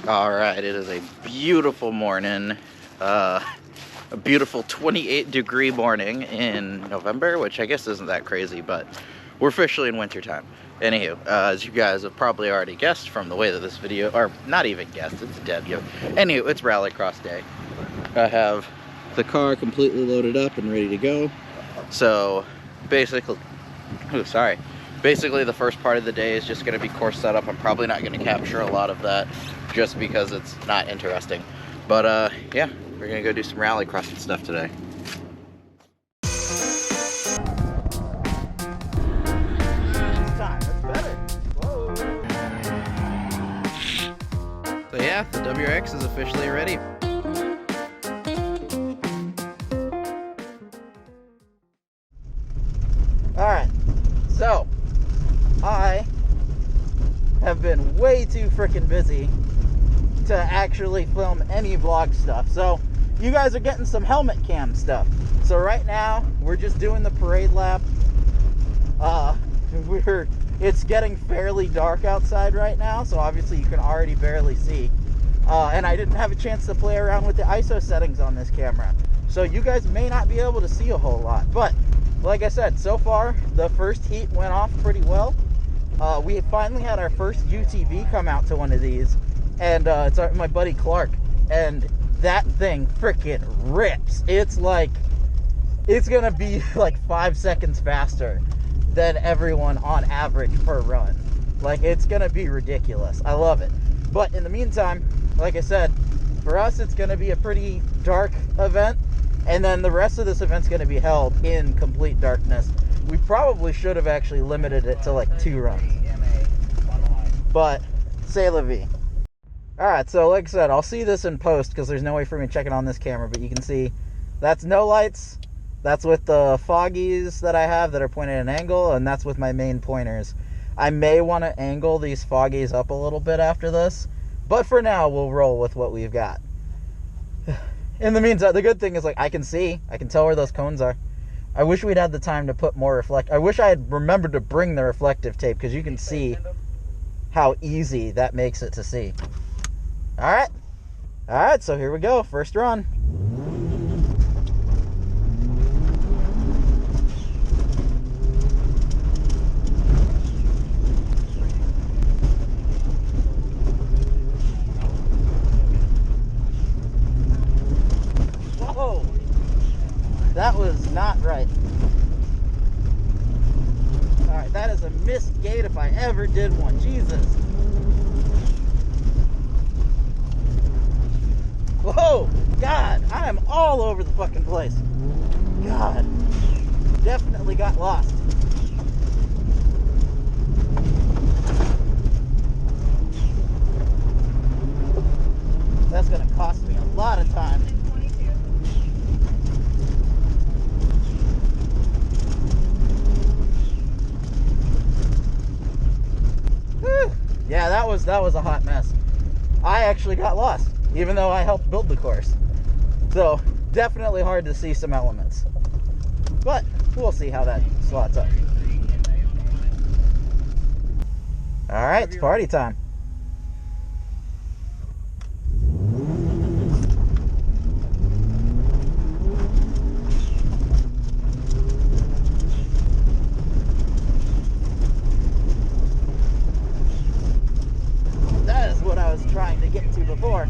All right, it is a beautiful morning, a beautiful 28-degree morning in November, which I guess isn't that crazy, but we're officially in wintertime. Anywho, as you guys have probably already guessed from the way that this video, or not even guessed, it's a dead giveaway. Anywho, it's Rallycross day. I have the car completely loaded up and ready to go. So basically, basically the first part of the day is just going to be course setup. I'm probably not going to capture a lot of that just because it's not interesting. But yeah, we're going to go do some Rallycross stuff today. So yeah, the WRX is officially ready. Alright, so I have been way too freaking busy to actually film any vlog stuff. So you guys are getting some helmet cam stuff. So right now we're just doing the parade lap. It's getting fairly dark outside right now, so obviously you can already barely see. And I didn't have a chance to play around with the ISO settings on this camera, so you guys may not be able to see a whole lot. But like I said, so far the first heat went off pretty well. We finally had our first UTV come out to one of these, and it's my buddy Clark, and that thing freaking rips. It's gonna be like 5 seconds faster than everyone on average per run. Like, it's gonna be ridiculous. I love it. But in the meantime, like I said, for us it's gonna be a pretty dark event, and then the rest of this event's gonna be held in complete darkness. We probably should have actually limited it to like 2 runs, but c'est la vie. Alright, so like I said, I'll see this in post because there's no way for me to check it on this camera, but you can see that's no lights. That's with the foggies that I have that are pointed at an angle, and that's with my main pointers. I may want to angle these foggies up a little bit after this, but for now we'll roll with what we've got. In the meantime, the good thing is, like, I can tell where those cones are. I wish we'd had the time to put more I wish I had remembered to bring the reflective tape, because you can see how easy that makes it to see. Alright, so here we go, first run. Whoa! That was not right. Alright, that is a missed gate if I ever did one. Jesus. Whoa! God, I am all over the fucking place. God. Definitely got lost. That's gonna cost me a lot of time. Whew. Yeah, that was a hot mess. I actually got lost, even though I helped build the course. So definitely hard to see some elements, but we'll see how that slots up. All right, it's party time. That is what I was trying to get to before.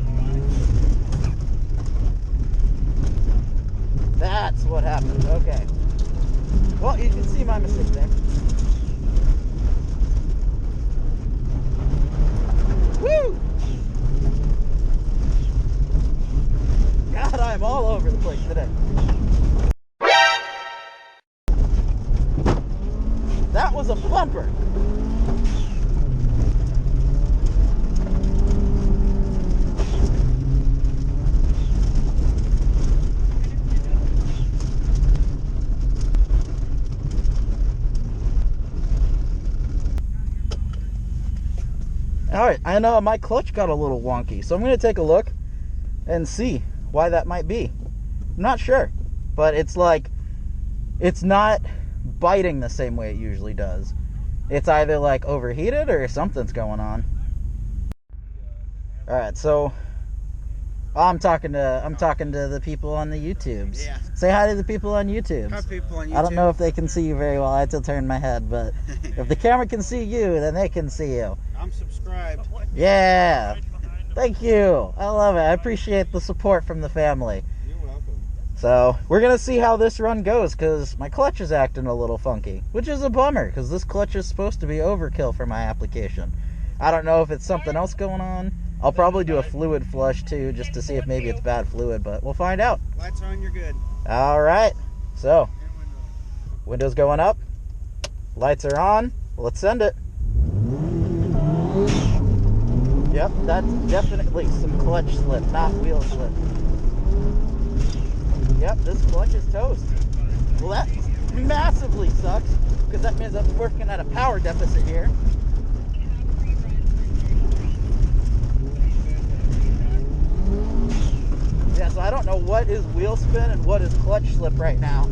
That's what happened. Okay. Well, you can see my mistake there. Woo! God, I'm all over the place today. That was a bumper. Alright, I know my clutch got a little wonky, so I'm going to take a look and see why that might be. I'm not sure, but it's like, it's not biting the same way it usually does. It's either like overheated or something's going on. All right, so I'm talking to the people on the YouTubes. Yeah. Say hi to the people on YouTube. Hi, people on YouTube. I don't know if they can see you very well. I had to turn my head, but if the camera can see you, then they can see you. I'm subscribed. Yeah. Thank you. I love it. I appreciate the support from the family. You're welcome. So we're gonna see how this run goes, because my clutch is acting a little funky, which is a bummer, because this clutch is supposed to be overkill for my application. I don't know if it's something else going on. I'll probably do a fluid flush too, just to see if maybe it's bad fluid, but we'll find out. Lights on, you're good. All right, so windows going up, lights are on. Let's send it. Yep, that's definitely some clutch slip, not wheel slip. Yep, this clutch is toast. Well, that massively sucks, because that means I'm working at a power deficit here. Yeah, so I don't know what is wheel spin and what is clutch slip right now,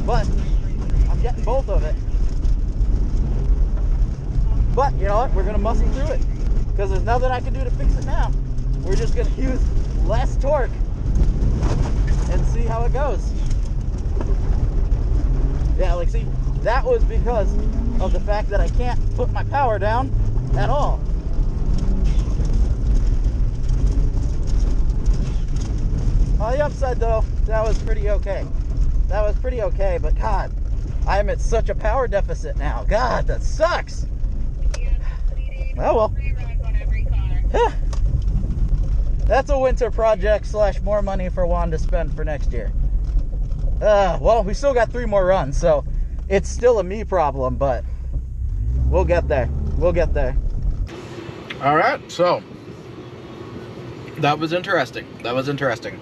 but I'm getting both of it. But you know what? We're gonna muscle through it, because there's nothing I can do to fix it now. We're just gonna use less torque and see how it goes. Yeah, like see, that was because of the fact that I can't put my power down at all. On the upside though, that was pretty okay. That was pretty okay, but God, I am at such a power deficit now. God, that sucks. Oh well. That's a winter project / more money for Juan to spend for next year. Well, we still got 3 more runs, so it's still a me problem, but we'll get there. We'll get there. All right, so that was interesting. That was interesting.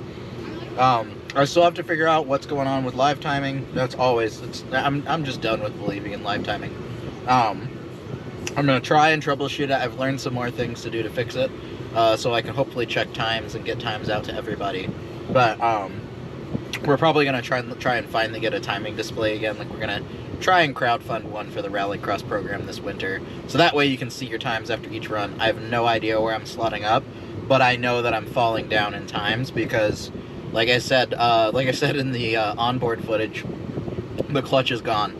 I still have to figure out what's going on with live timing. That's always, I'm just done with believing in live timing. I'm gonna try and troubleshoot it. I've learned some more things to do to fix it, so I can hopefully check times and get times out to everybody. But we're probably gonna try and finally get a timing display again. Like, we're gonna try and crowdfund one for the Rallycross program this winter, so that way you can see your times after each run. I have no idea where I'm slotting up, but I know that I'm falling down in times because, like I said in the onboard footage, the clutch is gone.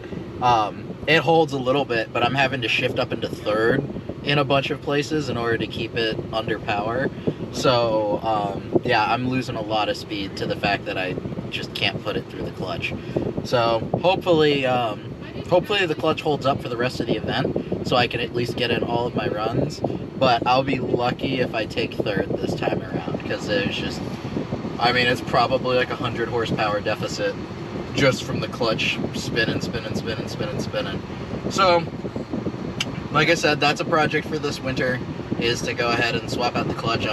It holds a little bit, but I'm having to shift up into third in a bunch of places in order to keep it under power. So yeah, I'm losing a lot of speed to the fact that I just can't put it through the clutch. So hopefully the clutch holds up for the rest of the event, so I can at least get in all of my runs. But I'll be lucky if I take third this time around, because there's just, I mean, it's probably like 100 horsepower deficit just from the clutch spinning. So, like I said, that's a project for this winter, is to go ahead and swap out the clutch.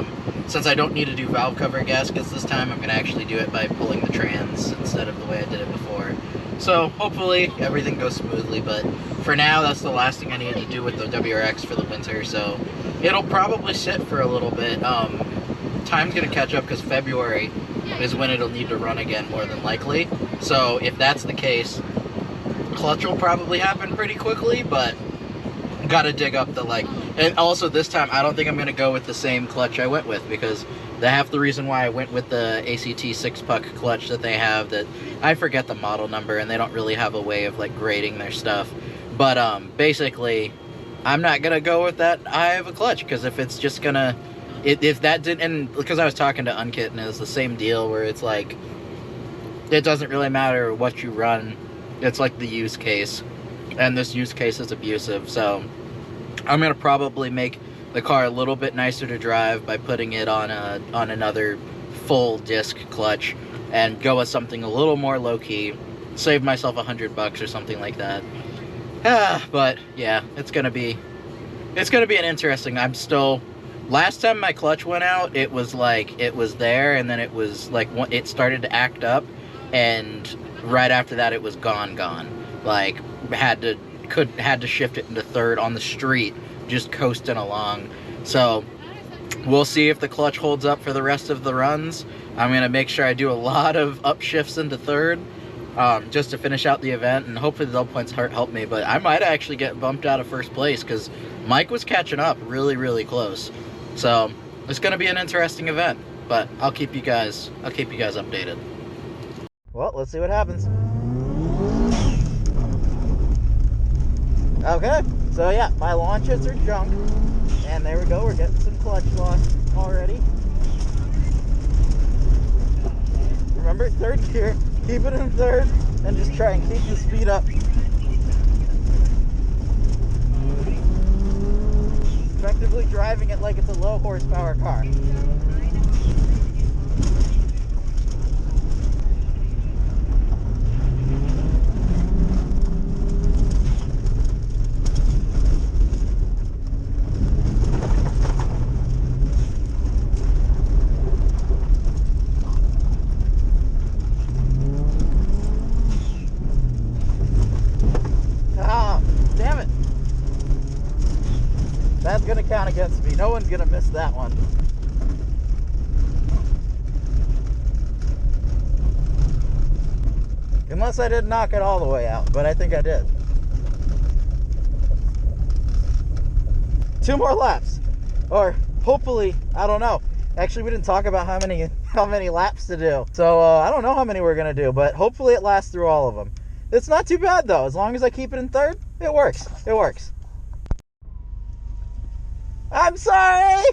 Since I don't need to do valve cover gaskets this time, I'm going to actually do it by pulling the trans instead of the way I did it before. So hopefully everything goes smoothly, but for now that's the last thing I need to do with the WRX for the winter, so it'll probably sit for a little bit. Time's going to catch up because February is when it'll need to run again, more than likely. So if that's the case, clutch will probably happen pretty quickly, but gotta dig up the, like, and also this time I don't think I'm gonna go with the same clutch I went with, because the half the reason why I went with the ACT 6-puck clutch that they have, that I forget the model number, and they don't really have a way of like grading their stuff, but basically I'm not gonna go with that high of a clutch, because if it's just gonna, if that didn't, and because I was talking to Unkit and it's the same deal where it's like, it doesn't really matter what you run, it's like the use case, and this use case is abusive. So I'm gonna probably make the car a little bit nicer to drive by putting it on another full disc clutch and go with something a little more low-key, save myself $100 or something like that. But yeah, it's gonna be an interesting, I'm still, last time my clutch went out, it was like, it was there, and then it was like, it started to act up, and right after that it was gone. Like, had to shift it into third on the street, just coasting along. So we'll see if the clutch holds up for the rest of the runs. I'm gonna make sure I do a lot of upshifts into third, just to finish out the event, and hopefully the double points help me. But I might actually get bumped out of first place, because Mike was catching up really close. So it's going to be an interesting event, but I'll keep you guys updated. Well, let's see what happens. Okay, so yeah, my launches are junk, and there we go, we're getting some clutch loss already. Remember, third gear, keep it in third, and just try and keep the speed up. Effectively driving it like it's a low horsepower car. That's gonna count against me. No one's gonna miss that one. Unless I did knock it all the way out, but I think I did. 2 more laps. Or hopefully, I don't know. Actually, we didn't talk about how many laps to do. So I don't know how many we're gonna do, but hopefully it lasts through all of them. It's not too bad though. As long as I keep it in third, it works. It works. I'm sorry!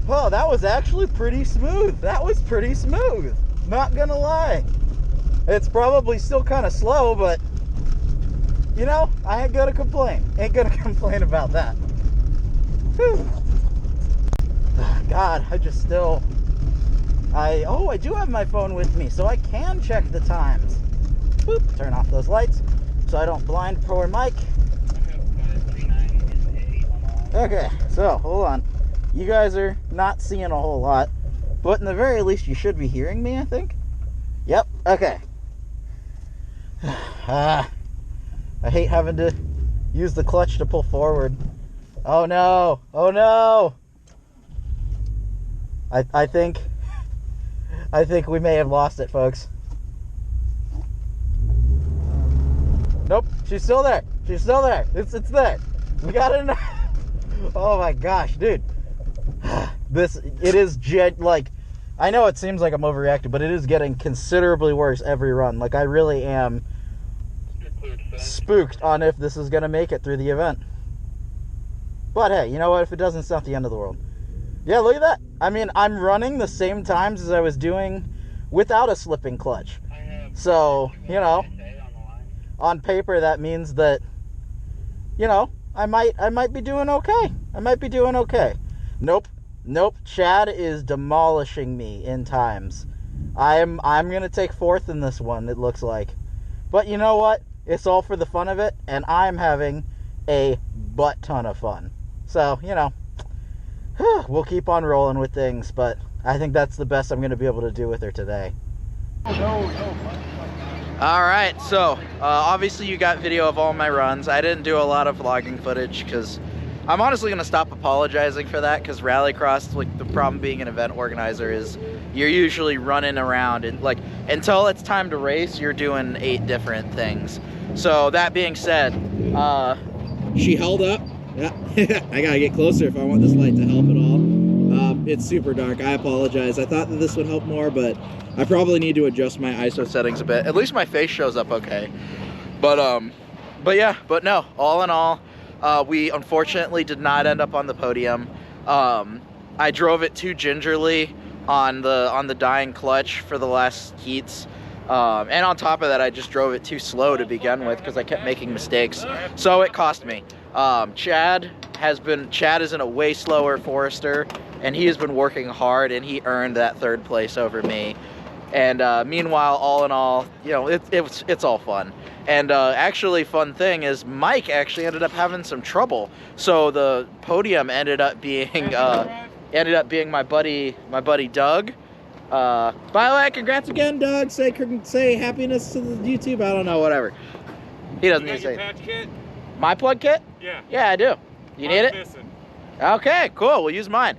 Oh, that was actually pretty smooth. That was pretty smooth. Not gonna lie. It's probably still kind of slow, but you know, I ain't gonna complain. Ain't gonna complain about that. Whew. God, I do have my phone with me, so I can check the times. Boop, turn off those lights so I don't blind poor Mike. Okay, so hold on. You guys are not seeing a whole lot, but in the very least you should be hearing me, I think. Yep, okay. I hate having to use the clutch to pull forward. Oh no, oh no! I think we may have lost it, folks. Nope, she's still there. She's still there. It's there. We got it. Oh my gosh, dude. It is like, I know it seems like I'm overreacting, but it is getting considerably worse every run. Like, I really am spooked on if this is going to make it through the event. But hey, you know what? If it doesn't, it's not the end of the world. Yeah, look at that. I mean, I'm running the same times as I was doing without a slipping clutch. So, you know, on paper, that means that, you know, I might be doing okay. I might be doing okay. Nope. Chad is demolishing me in times. I'm gonna take fourth in this one, it looks like. But you know what? It's all for the fun of it, and I'm having a butt ton of fun. So, you know, we'll keep on rolling with things, but I think that's the best I'm gonna be able to do with her today. Alright, so obviously you got video of all my runs. I didn't do a lot of vlogging footage because I'm honestly going to stop apologizing for that, because Rallycross, like, the problem being an event organizer is you're usually running around and, like, until it's time to race, you're doing 8 different things. So that being said, she held up. Yeah, I gotta get closer if I want this light to help at all. It's super dark. I apologize. I thought that this would help more, but I probably need to adjust my ISO settings a bit. At least my face shows up okay. But yeah, but no, all in all, we unfortunately did not end up on the podium. I drove it too gingerly on the dying clutch for the last heats. And on top of that, I just drove it too slow to begin with because I kept making mistakes. So it cost me. Chad is in a way slower Forester, and he has been working hard, and he earned that 3rd place over me. And meanwhile, all in all, you know, it's all fun. And actually, fun thing is Mike actually ended up having some trouble. So the podium ended up being my buddy Doug. By the way, congrats again, Doug. Say happiness to the YouTube. I don't know, whatever. He doesn't need to say. Patch kit? My plug kit? Yeah. Yeah, I do. You need it? Missing. Okay, cool. We'll use mine.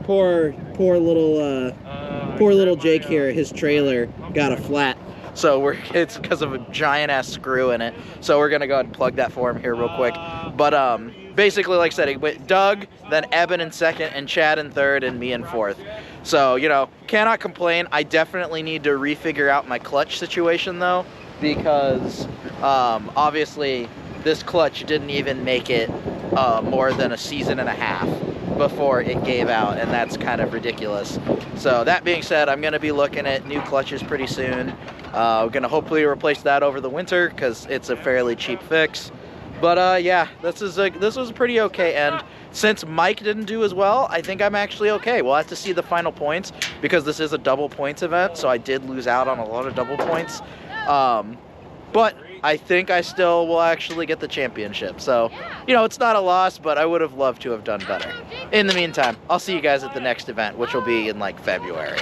Poor little Jake here. His trailer got a flat, so it's because of a giant ass screw in it. So we're gonna go ahead and plug that for him here real quick. But basically, like I said, it went Doug, then Eben in 2nd, and Chad in 3rd, and me in 4th. So, you know, cannot complain. I definitely need to refigure out my clutch situation though, because obviously this clutch didn't even make it more than a season and a half before it gave out, and that's kind of ridiculous. So that being said, I'm gonna be looking at new clutches pretty soon. We're gonna hopefully replace that over the winter because it's a fairly cheap fix. But yeah, this was a pretty okay end. Since Mike didn't do as well, I think I'm actually okay. We'll have to see the final points because this is a double points event, so I did lose out on a lot of double points. But I think I still will actually get the championship. So, you know, it's not a loss, but I would have loved to have done better. In the meantime, I'll see you guys at the next event, which will be in like February.